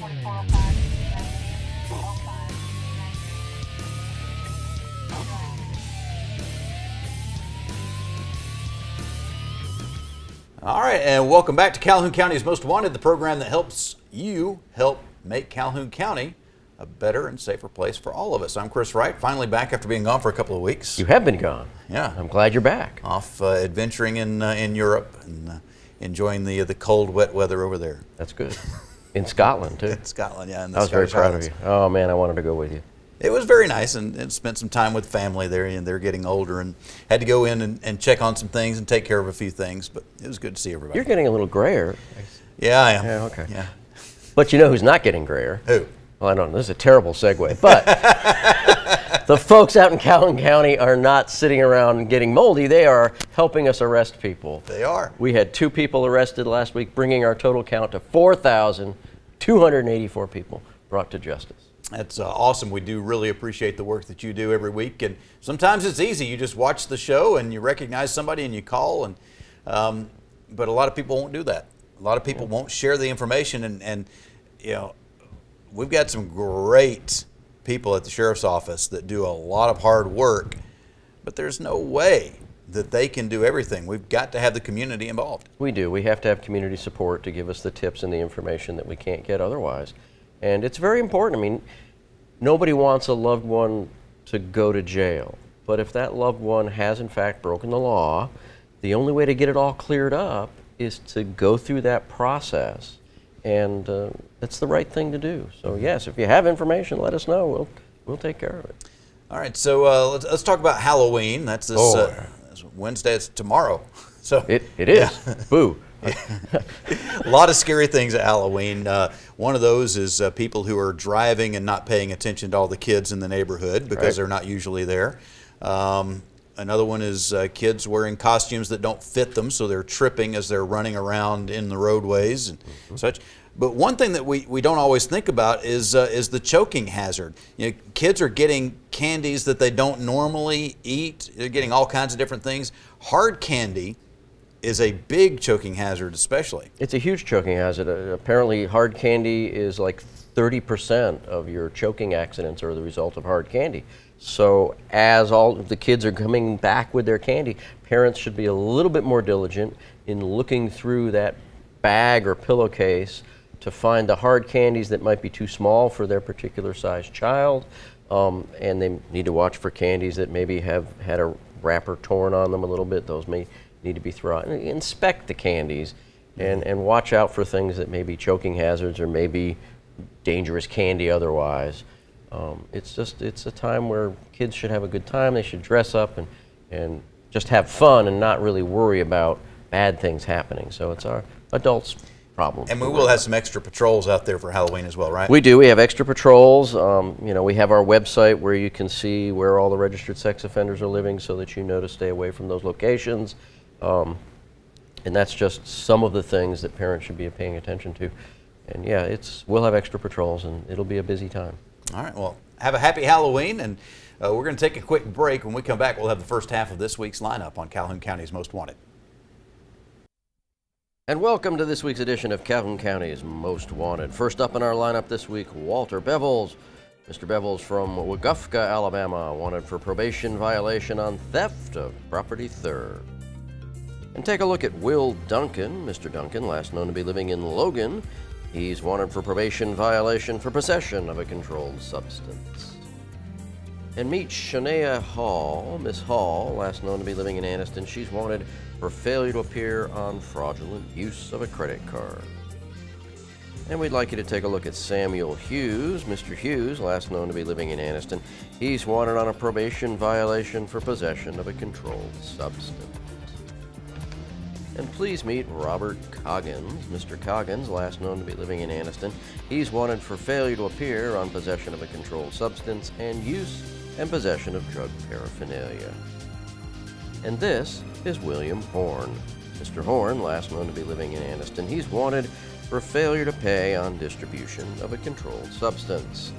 All right, and welcome back to Calhoun County's Most Wanted, the program that helps you help make Calhoun County a better and safer place for all of us. I'm Chris Wright, finally back after being gone for a couple of weeks. You have been gone. Yeah. I'm glad you're back. Off adventuring in Europe and enjoying the cold, wet weather over there. That's good. In Scotland, too. In Scotland, yeah. I was very proud of you. Oh, man, I wanted to go with you. It was very nice, and spent some time with family there, and they're getting older, and had to go in and check on some things and take care of a few things, but it was good to see everybody. You're getting a little grayer. Yeah, I am. Yeah, okay. Yeah. But you know who's not getting grayer? Who? Well, I don't know. This is a terrible segue, but the folks out in Calhoun County are not sitting around getting moldy. They are helping us arrest people. They are. We had 2 people arrested last week, bringing our total count to 4,284 people brought to justice. That's awesome. We do really appreciate the work that you do every week, and sometimes it's easy. You just watch the show and you recognize somebody and you call, and but a lot of people won't do that. A lot of people won't share the information, and you know, we've got some great people at the sheriff's office that do a lot of hard work, but there's no way that they can do everything. We've got to have the community involved. We do. We have to have community support to give us the tips and the information that we can't get otherwise. And it's very important. I mean, nobody wants a loved one to go to jail. But if that loved one has, in fact, broken the law, the only way to get it all cleared up is to go through that process. And it's the right thing to do. So, yes, if you have information, let us know. We'll take care of it. All right, so let's talk about Halloween. That's this Wednesday. It's tomorrow. So it is. Yeah. Boo. A lot of scary things at Halloween. One of those is people who are driving and not paying attention to all the kids in the neighborhood because they're not usually there. Another one is kids wearing costumes that don't fit them, so they're tripping as they're running around in the roadways and such. But one thing that we don't always think about is the choking hazard. You know, kids are getting candies that they don't normally eat. They're getting all kinds of different things. Hard candy is a big choking hazard, especially. It's a huge choking hazard. Apparently, hard candy is like 30% of your choking accidents are the result of hard candy. So as all of the kids are coming back with their candy, parents should be a little bit more diligent in looking through that bag or pillowcase to find the hard candies that might be too small for their particular size child. And they need to watch for candies that maybe have had a wrapper torn on them a little bit. Those may need to be thrown out. Inspect the candies and watch out for things that may be choking hazards or maybe dangerous candy otherwise. It's a time where kids should have a good time. They should dress up and just have fun and not really worry about bad things happening. So it's our adults' problem. And we will have some extra patrols out there for Halloween as well, right? We do. We have extra patrols. You know, we have our website where you can see where all the registered sex offenders are living so that you know to stay away from those locations. And that's just some of the things that parents should be paying attention to. And yeah, we'll have extra patrols and it'll be a busy time. All right, well, have a happy Halloween, and we're going to take a quick break. When we come back, we'll have the first half of this week's lineup on Calhoun County's Most Wanted. And welcome to this week's edition of Calhoun County's Most Wanted. First up in our lineup this week, Walter Bevels. Mr. Bevels from Weguffka, Alabama, wanted for probation violation on theft of property third. And take a look at Will Duncan. Mr. Duncan, last known to be living in Logan. He's wanted for probation violation for possession of a controlled substance. And meet Shania Hall. Miss Hall, last known to be living in Anniston. She's wanted for failure to appear on fraudulent use of a credit card. And we'd like you to take a look at Samuel Hughes. Mr. Hughes, last known to be living in Anniston. He's wanted on a probation violation for possession of a controlled substance. And please meet Robert Coggins. Mr. Coggins, last known to be living in Anniston. He's wanted for failure to appear on possession of a controlled substance and use and possession of drug paraphernalia. And this is William Horn. Mr. Horn, last known to be living in Anniston. He's wanted for failure to pay on distribution of a controlled substance.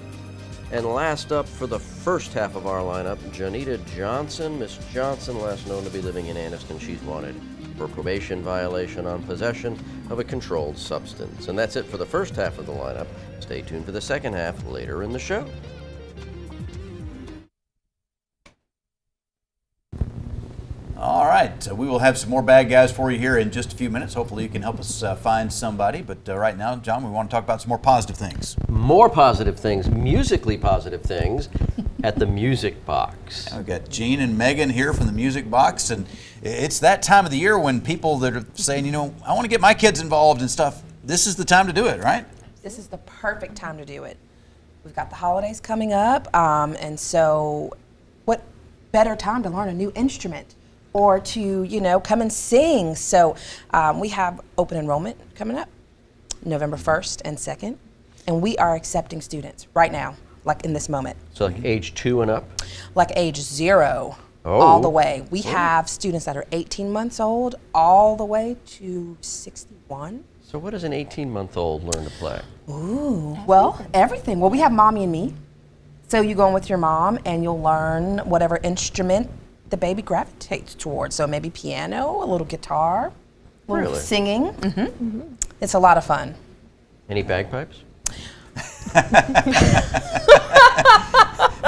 And last up for the first half of our lineup, Janita Johnson. Miss Johnson, last known to be living in Anniston. She's wanted for probation violation on possession of a controlled substance. And that's it for the first half of the lineup. Stay tuned for the second half later in the show. All right, we will have some more bad guys for you here in just a few minutes. Hopefully you can help us find somebody. But right now, John, we want to talk about some more positive things. More positive things, musically positive things, at the Music Box. We've got Gene and Megan here from the Music Box, and it's that time of the year when people that are saying, you know, I want to get my kids involved and stuff, this is the time to do it, right? This is the perfect time to do it. We've got the holidays coming up, and so what better time to learn a new instrument or to, you know, come and sing. So we have open enrollment coming up November 1st and 2nd, and we are accepting students right now, like in this moment. So like age 2 and up? Like age 0 Oh. all the way. We have students that are 18 months old all the way to 61. So what does an 18-month-old learn to play? Ooh, well, everything. Well, we have Mommy and Me. So you go in with your mom and you'll learn whatever instrument the baby gravitates towards. So maybe piano, a little guitar, a little Really? singing. It's a lot of fun. Any bagpipes?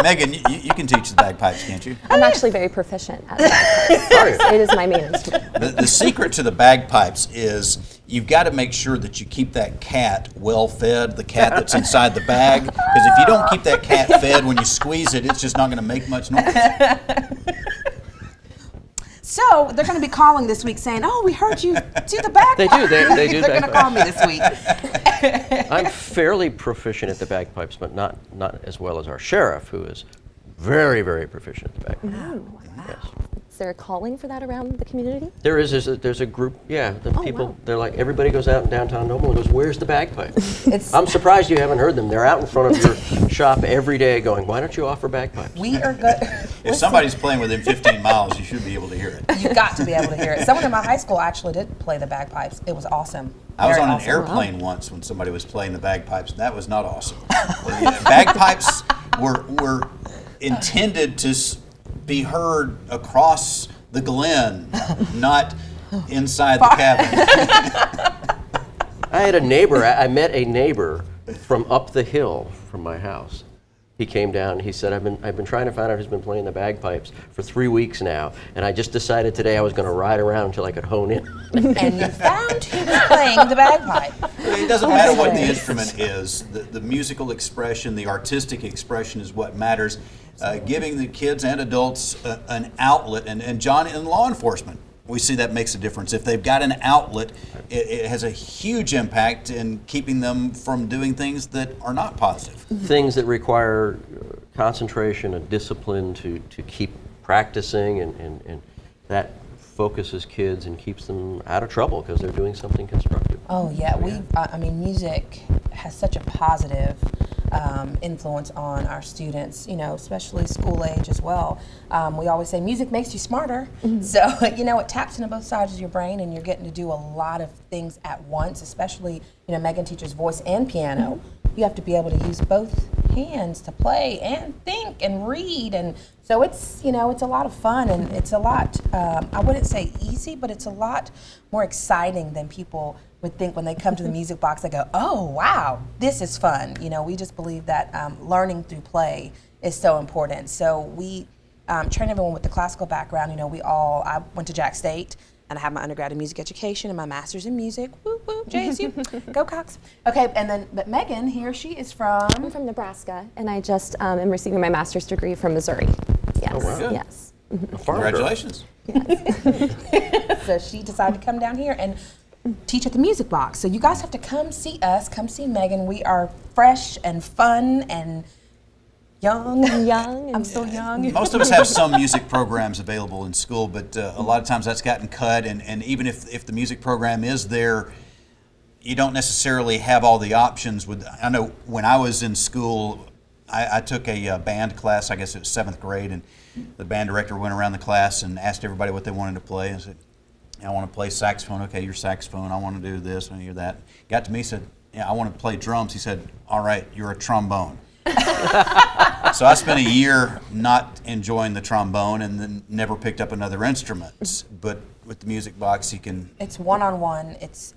Megan, you can teach the bagpipes, can't you? I'm actually very proficient at bagpipes. It is my main instrument. The secret to the bagpipes is you've got to make sure that you keep that cat well fed, the cat that's inside the bag, because if you don't keep that cat fed when you squeeze it, it's just not going to make much noise. So they're going to be calling this week saying, "Oh, we heard you do the bagpipes." They do. They do They're going to bagpipes. call me this week. I'm fairly proficient at the bagpipes, but not as well as our sheriff, who is very, very proficient at the bagpipes. Yes. Is there a calling for that around the community? There is. There's a group. Yeah, the people. wow. They're like, everybody goes out in downtown Noble and goes, "Where's the bagpipes?" It's, I'm surprised you haven't heard them. They're out in front of your shop every day, going, "Why don't you offer bagpipes?" we are good. If somebody's playing within 15 miles, you should be able to hear it. You got to be able to hear it. Someone in my high school actually did play the bagpipes. It was awesome. I was Very on an awesome. airplane once when somebody was playing the bagpipes, and that was not awesome. Bagpipes were intended to be heard across the Glen, not inside the cabin. I had a neighbor. I met a neighbor from up the hill from my house. He came down and he said, I've been trying to find out who's been playing the bagpipes for 3 weeks now, and I just decided today I was going to ride around until I could hone in. And you found who was playing the bagpipe. It doesn't matter what the instrument is. The musical expression, the artistic expression is what matters. Giving the kids and adults an outlet, and John, in law enforcement, we see that makes a difference. If they've got an outlet, it has a huge impact in keeping them from doing things that are not positive. Things that require concentration and discipline to keep practicing, and that focuses kids and keeps them out of trouble because they're doing something constructive. Oh yeah, I mean, music has such a positive influence on our students, you know, especially school age as well. We always say music makes you smarter. So, you know, it taps into both sides of your brain and you're getting to do a lot of things at once, especially, you know, Megan teaches voice and piano. You have to be able to use both hands to play and think and read. And so it's, you know, it's a lot of fun and it's a lot, I wouldn't say easy, but it's a lot more exciting than people would think when they come to the Music Box. They go, "Oh, wow, this is fun." You know, we just believe that learning through play is so important. So we train everyone with the classical background. You know, I went to Jack State, and I have my undergrad in music education and my master's in music. Woo woo, JSU, go Cox. Okay, and then, but Megan here, she is from? I'm from Nebraska, and I just am receiving my master's degree from Missouri. Yes. Oh, wow. Good. Yes. A farm girl. Congratulations. So she decided to come down here and teach at the Music Box. So you guys have to come see us, come see Megan. We are fresh and fun and young. I'm so young. Most of us have some music programs available in school, but a lot of times that's gotten cut, and even if the music program is there, you don't necessarily have all the options. I know when I was in school, I took a band class, I guess it was 7th grade, and the band director went around the class and asked everybody what they wanted to play. I said, I want to play saxophone. Okay, you're saxophone. I want to do this and you're that. Got to me, said, yeah, I want to play drums. He said, all right, you're a trombone. So I spent a year not enjoying the trombone and then never picked up another instrument. But with the music box, you can. It's one-on-one. It's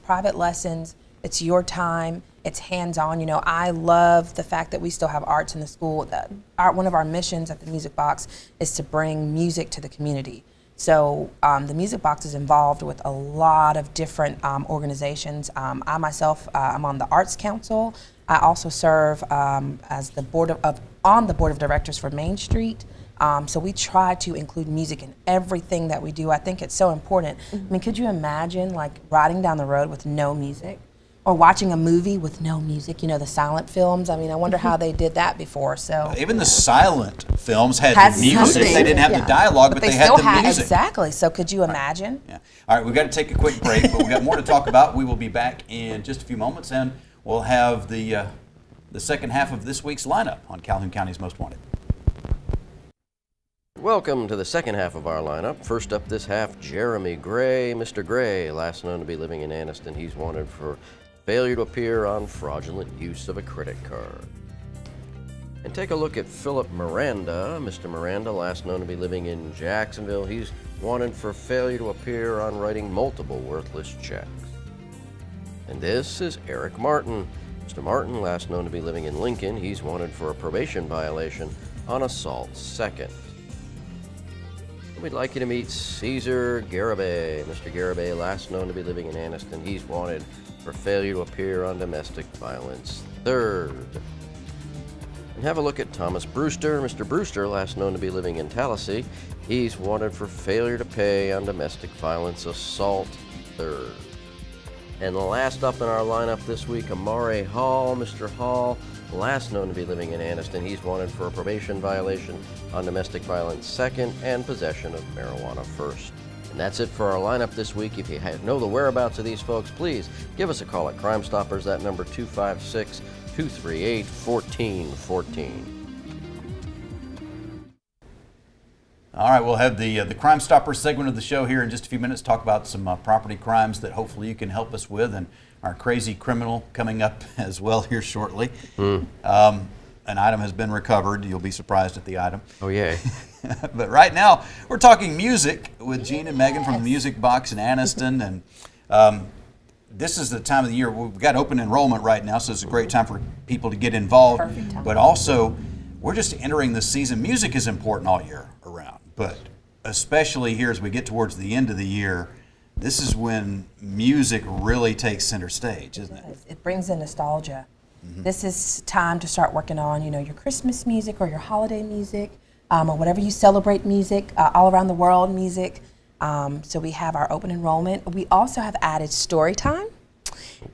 private lessons. It's your time. It's hands-on. You know, I love the fact that we still have arts in the school. One of our missions at the Music Box is to bring music to the community. So the Music Box is involved with a lot of different organizations. I myself, I'm on the Arts Council. I also serve as on the board of directors for Main Street. So we try to include music in everything that we do. I think it's so important. I mean, could you imagine like riding down the road with no music? Or watching a movie with no music, you know, the silent films. I mean, I wonder how they did that before. So Even the silent films had Has the music. something. They didn't have the dialogue, but they had still the music. Exactly. So could you imagine? Yeah. All right, we've got to take a quick break, but we've got more to talk about. We will be back in just a few moments, and we'll have the second half of this week's lineup on Calhoun County's Most Wanted. Welcome to the second half of our lineup. First up this half, Jeremy Gray. Mr. Gray, last known to be living in Anniston. He's wanted for failure to appear on fraudulent use of a credit card. And take a look at Philip Miranda. Mr. Miranda, last known to be living in Jacksonville. He's wanted for failure to appear on writing multiple worthless checks. And this is Eric Martin. Mr. Martin, last known to be living in Lincoln. He's wanted for a probation violation on assault second. We'd like you to meet Caesar Garibay. Mr. Garibay, last known to be living in Anniston. He's wanted for failure to appear on domestic violence third. And have a look at Thomas Brewster. Mr. Brewster, last known to be living in Tallahassee. He's wanted for failure to pay on domestic violence assault third. And last up in our lineup this week, Amare Hall. Mr. Hall, last known to be living in Anniston. He's wanted for a probation violation on domestic violence second and possession of marijuana first. And that's it for our lineup this week. If you know the whereabouts of these folks, please give us a call at Crime Stoppers. That number 256-238-1414. All right, we'll have the Crime Stoppers segment of the show here in just a few minutes. Talk about some property crimes that hopefully you can help us with, and our crazy criminal coming up as well here shortly. An item has been recovered. You'll be surprised at the item. Oh, yeah. But right now, we're talking music with Gene and Megan from the Music Box in Anniston. And this is the time of the year. We've got open enrollment right now, so it's a great time for people to get involved. Perfect time. But also, we're just entering the season. Music is important all year around, but especially here as we get towards the end of the year, this is when music really takes center stage, isn't it? It brings in nostalgia. This is time to start working on, you know, your Christmas music or your holiday music, or whatever you celebrate music, all around the world music. So we have our open enrollment. We also have added story time,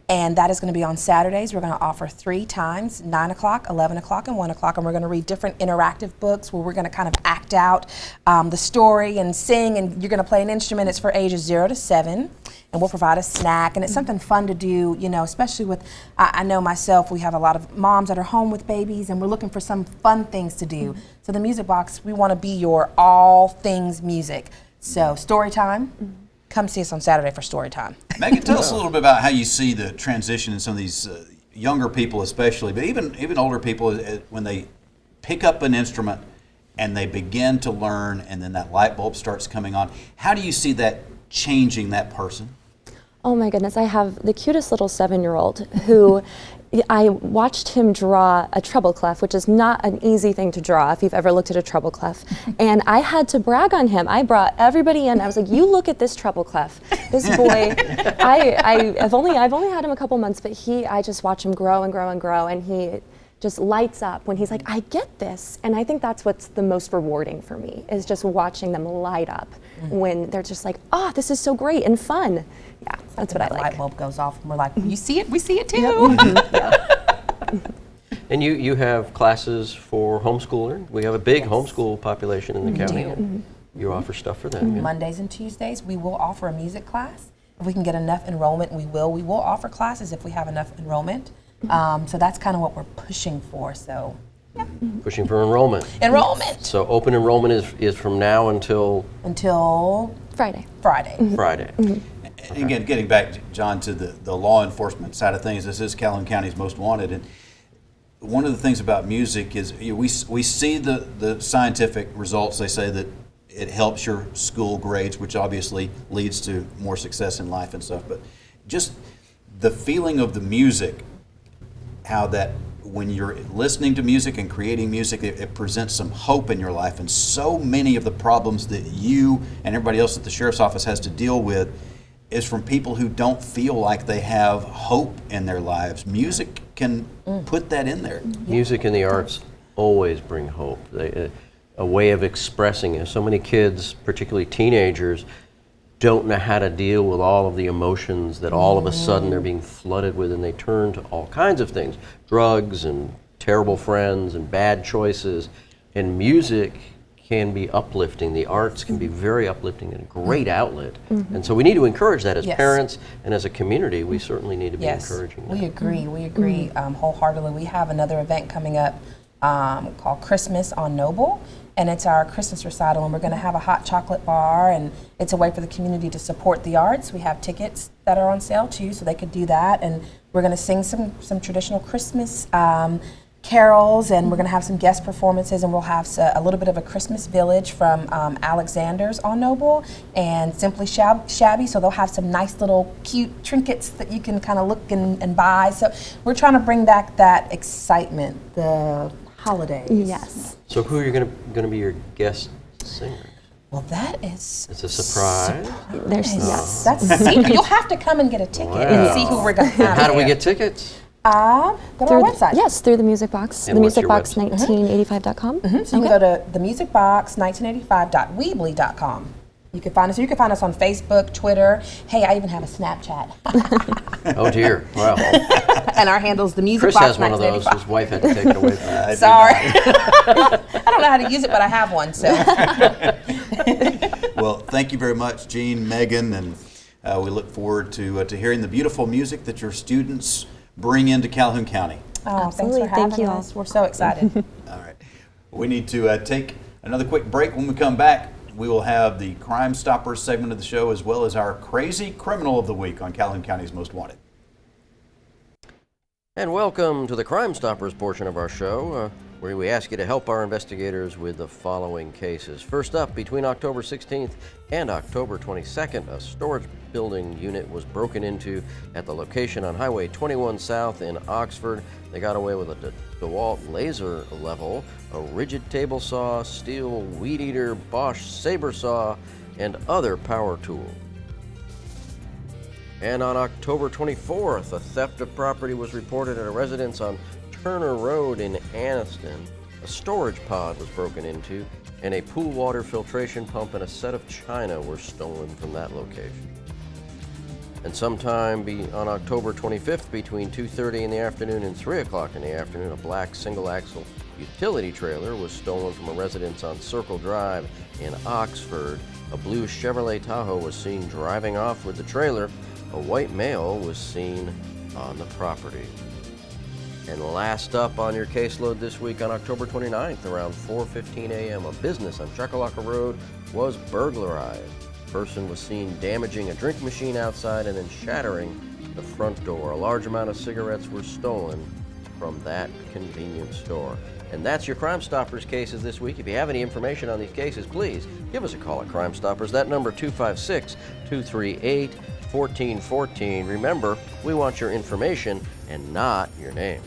and that is going to be on Saturdays. We're going to offer 3 times, 9 o'clock, 11 o'clock, and 1 o'clock, and we're going to read different interactive books where we're going to kind of act out the story and sing, and you're going to play an instrument. It's for ages 0 to 7. And we'll provide a snack, and it's something fun to do, you know, especially with, I know myself, we have a lot of moms that are home with babies, and we're looking for some fun things to do. So the Music Box, we want to be your all things music. So story time, come see us on Saturday for story time. Megan, tell us a little bit about how you see the transition in some of these younger people especially, but even older people when they pick up an instrument and they begin to learn and then that light bulb starts coming on. How do you see that changing that person? Oh my goodness, I have the cutest little 7-year-old who I watched him draw a treble clef, which is not an easy thing to draw if you've ever looked at a treble clef. And I had to brag on him. I brought everybody in. I was like, you look at this treble clef. This boy, I've only had him a couple months, but I just watch him grow and grow and grow, and he just lights up when he's like, I get this. And I think that's what's the most rewarding for me, is just watching them light up when they're just like, oh, this is so great and fun. Yeah, that's what I like. Light bulb goes off, and we're like, you see it? We see it too. And you have classes for homeschooler. We have a big homeschool population in the county. You offer stuff for them. Yeah. Mondays and Tuesdays, we will offer a music class. If we can get enough enrollment, we will. We will offer classes if we have enough enrollment. So that's kind of what we're pushing for. So, yeah. Pushing for enrollment. Enrollment. So open enrollment is from now until Friday. Friday. Friday. And again, getting back, John, to the law enforcement side of things, this is Calhoun County's Most Wanted. And one of the things about music is we see the scientific results. They say that it helps your school grades, which obviously leads to more success in life and stuff. But just the feeling of the music, how that when you're listening to music and creating music, it presents some hope in your life. And so many of the problems that you and everybody else at the sheriff's office has to deal with is from people who don't feel like they have hope in their lives. Music can put that in there. Music and the arts always bring hope. A way of expressing it. So many kids, particularly teenagers, don't know how to deal with all of the emotions that all of a sudden they're being flooded with, and they turn to all kinds of things, drugs and terrible friends and bad choices. And music can be uplifting. The arts can be very uplifting and a great outlet. And so we need to encourage that as parents and as a community. We certainly need to be encouraging that. We agree wholeheartedly. We have another event coming up called Christmas on Noble, and it's our Christmas recital, and we're going to have a hot chocolate bar, and it's a way for the community to support the arts. We have tickets that are on sale too, so they could do that, and we're going to sing some traditional Christmas carols, and we're going to have some guest performances, and we'll have a little bit of a Christmas village from Alexander's on Noble and Simply Shabby, so they'll have some nice little cute trinkets that you can kind of look and buy. So we're trying to bring back that excitement, the holidays. Yes. So who are you going to be your guest singers? Well, that is... It's a surprise? There's Yes, that's a secret. You'll have to come and get a ticket and see who we're going to have. How do we get tickets? Go to our website. Yes, through the Music Box. And what's your website? themusicbox1985.com. So you can go to themusicbox1985.weebly.com. You can find us. You can find us on Facebook, Twitter. Hey, I even have a Snapchat. Oh dear! Wow. And our handle's the Music Chris Box has one of those. 1985. His wife had to take it away from him. Sorry. I don't know how to use it, but I have one. So. Well, thank you very much, Jean, Megan, and we look forward to hearing the beautiful music that your students bring into Calhoun County. Oh, Absolutely. thanks for having Thank you all. us. We're so excited. All right. We need to take another quick break. When we come back, we will have the Crime Stoppers segment of the show, as well as our Crazy Criminal of the Week on Calhoun County's Most Wanted. And welcome to the Crime Stoppers portion of our show, where we ask you to help our investigators with the following cases. First up, between October 16th and October 22nd, a storage building unit was broken into at the location on Highway 21 South in Oxford. They got away with a DeWalt laser level, a rigid table saw, steel weed eater, Bosch saber saw, and other power tools. And on October 24th, a theft of property was reported at a residence on Turner Road in Anniston. A storage pod was broken into, and a pool water filtration pump and a set of china were stolen from that location. And sometime on October 25th, between 2:30 in the afternoon and 3 o'clock in the afternoon, a black single-axle utility trailer was stolen from a residence on Circle Drive in Oxford. A blue Chevrolet Tahoe was seen driving off with the trailer. A white male was seen on the property. And last up on your caseload this week, on October 29th, around 4:15 a.m., a business on Chocolaca Road was burglarized. A person was seen damaging a drink machine outside and then shattering the front door. A large amount of cigarettes were stolen from that convenience store. And that's your Crime Stoppers cases this week. If you have any information on these cases, please give us a call at Crime Stoppers. That number, 256-238-1414. Remember, we want your information and not your name.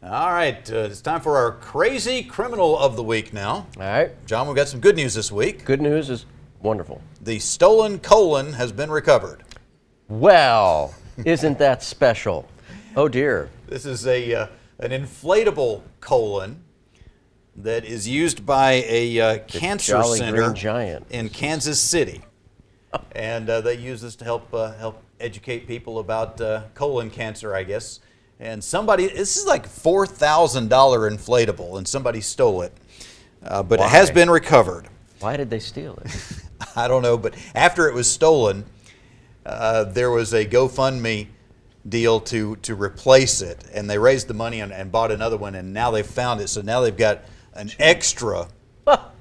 All right, it's time for our Crazy Criminal of the Week now. All right. John, we've got some good news this week. Good news is wonderful. The stolen colon has been recovered. Well, isn't that special? Oh dear. This is an inflatable colon that is used by a cancer Jolly center Green Giant. in Kansas City, and they use this to help educate people about colon cancer, I guess. And this is like $4,000 inflatable, and somebody stole it, but Why? it has been recovered. Why did they steal it? I don't know, but after it was stolen, there was a GoFundMe deal to replace it, and they raised the money and bought another one, and now they've found it, so now they've got an extra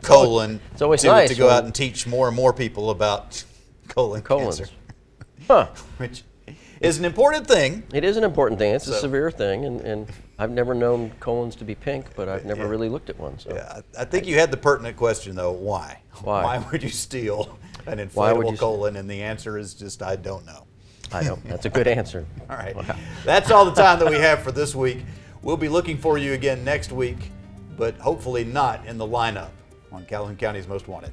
colon It's always to nice go when- out and teach more and more people about colon cancer. Huh. Which is an important thing. It is an important thing. It's a So- severe thing, and I've never known colons to be pink, but I've never Yeah. really looked at one. So Yeah, I think you had the pertinent question though. Why? Why? Why would you steal an Why would inflatable you- colon? And the answer is just I don't know. I don't. That's a good answer. All right. That's all the time that we have for this week. We'll be looking for you again next week, but hopefully not in the lineup on Calhoun County's Most Wanted.